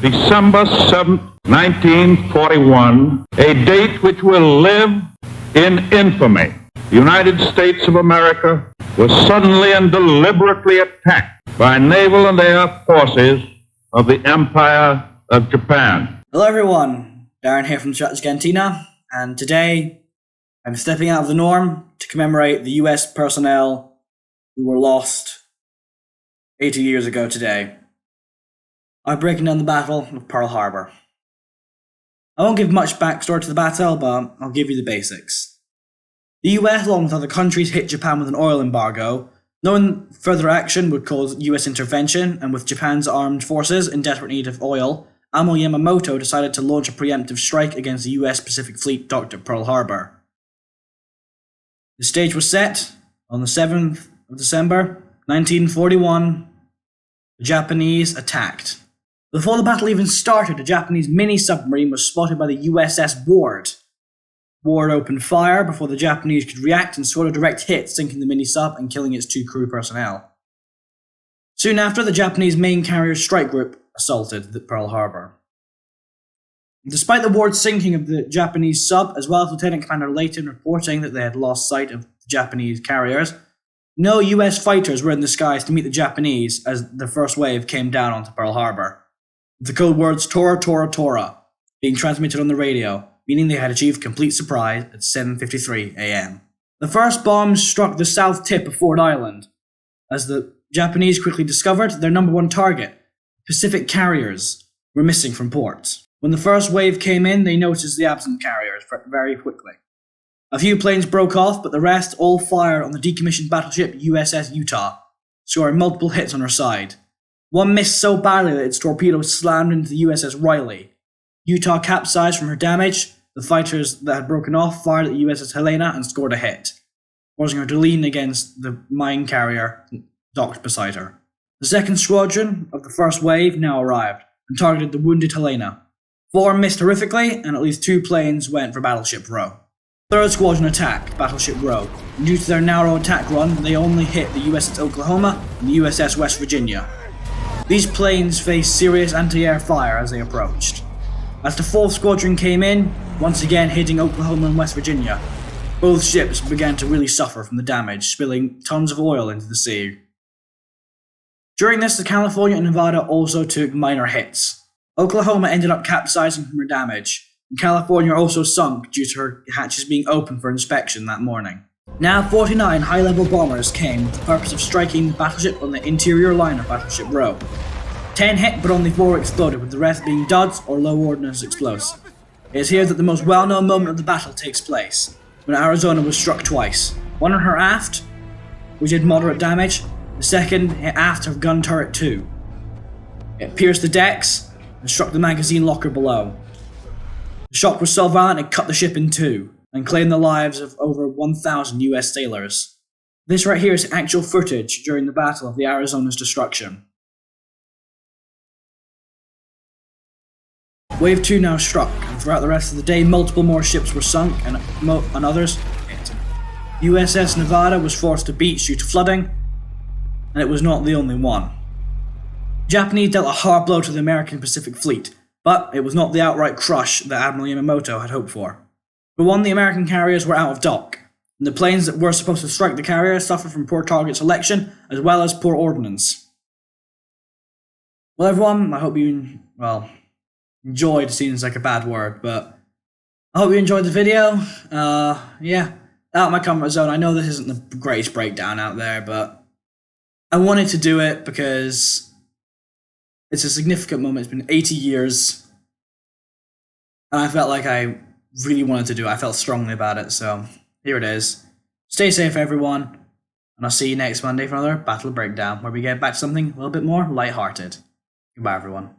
December 7th, 1941, a date which will live in infamy. The United States of America was suddenly and deliberately attacked by naval and air forces of the Empire of Japan. Hello everyone, Darren here from Strategy Cantina, and today I'm stepping out of the norm to commemorate the US personnel who were lost 80 years ago today. I'm breaking down the Battle of Pearl Harbour. I won't give much backstory to the battle, but I'll give you the basics. The US, along with other countries, hit Japan with an oil embargo, knowing further action would cause US intervention, and with Japan's armed forces in desperate need of oil, Admiral Yamamoto decided to launch a preemptive strike against the US Pacific Fleet docked at Pearl Harbour. The stage was set on the 7th of December, 1941. The Japanese attacked. Before the battle even started, a Japanese mini-submarine was spotted by the USS Ward. Ward opened fire before the Japanese could react and scored a direct hit, sinking the mini-sub and killing its 2 crew personnel. Soon after, the Japanese main carrier strike group assaulted Pearl Harbour. Despite the Ward's sinking of the Japanese sub, as well as Lieutenant Commander Layton reporting that they had lost sight of the Japanese carriers, no US fighters were in the skies to meet the Japanese as the first wave came down onto Pearl Harbour. The code words Tora Tora Tora being transmitted on the radio, meaning they had achieved complete surprise at 7:53 a.m. The first bombs struck the south tip of Ford Island, as the Japanese quickly discovered their number one target, Pacific carriers, were missing from port. When the first wave came in, they noticed the absent carriers very quickly. A few planes broke off, but the rest all fired on the decommissioned battleship USS Utah, scoring multiple hits on her side. One missed so badly that its torpedoes slammed into the USS Riley. Utah capsized from her damage. The fighters that had broken off fired at the USS Helena and scored a hit, forcing her to lean against the mine carrier docked beside her. The second squadron of the first wave now arrived and targeted the wounded Helena. 4 missed horrifically, and at least 2 planes went for Battleship Row. Third squadron attacked Battleship Row, and due to their narrow attack run, they only hit the USS Oklahoma and the USS West Virginia. These planes faced serious anti-air fire as they approached. As the 4th squadron came in, once again hitting Oklahoma and West Virginia, both ships began to really suffer from the damage, spilling tons of oil into the sea. During this, the California and Nevada also took minor hits. Oklahoma ended up capsizing from her damage, and California also sunk due to her hatches being open for inspection that morning. Now 49 high-level bombers came with the purpose of striking the battleship on the interior line of Battleship Row. 10 hit, but only 4 exploded, with the rest being duds or low-ordnance explosives. It is here that the most well-known moment of the battle takes place, when Arizona was struck twice. One on her aft, which did moderate damage, the second hit aft of gun turret 2. It pierced the decks and struck the magazine locker below. The shock was so violent it cut the ship in 2 and claimed the lives of over 1,000 US sailors. This right here is actual footage during the Battle of the Arizona's destruction. Wave 2 now struck, and throughout the rest of the day multiple more ships were sunk and others hit. USS Nevada was forced to beach due to flooding, and it was not the only one. The Japanese dealt a hard blow to the American Pacific Fleet, but it was not the outright crush that Admiral Yamamoto had hoped for. For one, the American carriers were out of dock, and the planes that were supposed to strike the carriers suffered from poor target selection as well as poor ordnance. Well everyone, I hope you, enjoyed seems like a bad word, but I hope you enjoyed the video. Yeah, out of my comfort zone. I know this isn't the greatest breakdown out there, but I wanted to do it because it's a significant moment. It's been 80 years, and I felt like I really wanted to do it. I felt strongly about it, so here it is. Stay safe, everyone, and I'll see you next Monday for another Battle Breakdown, where we get back to something a little bit more lighthearted. Goodbye, everyone.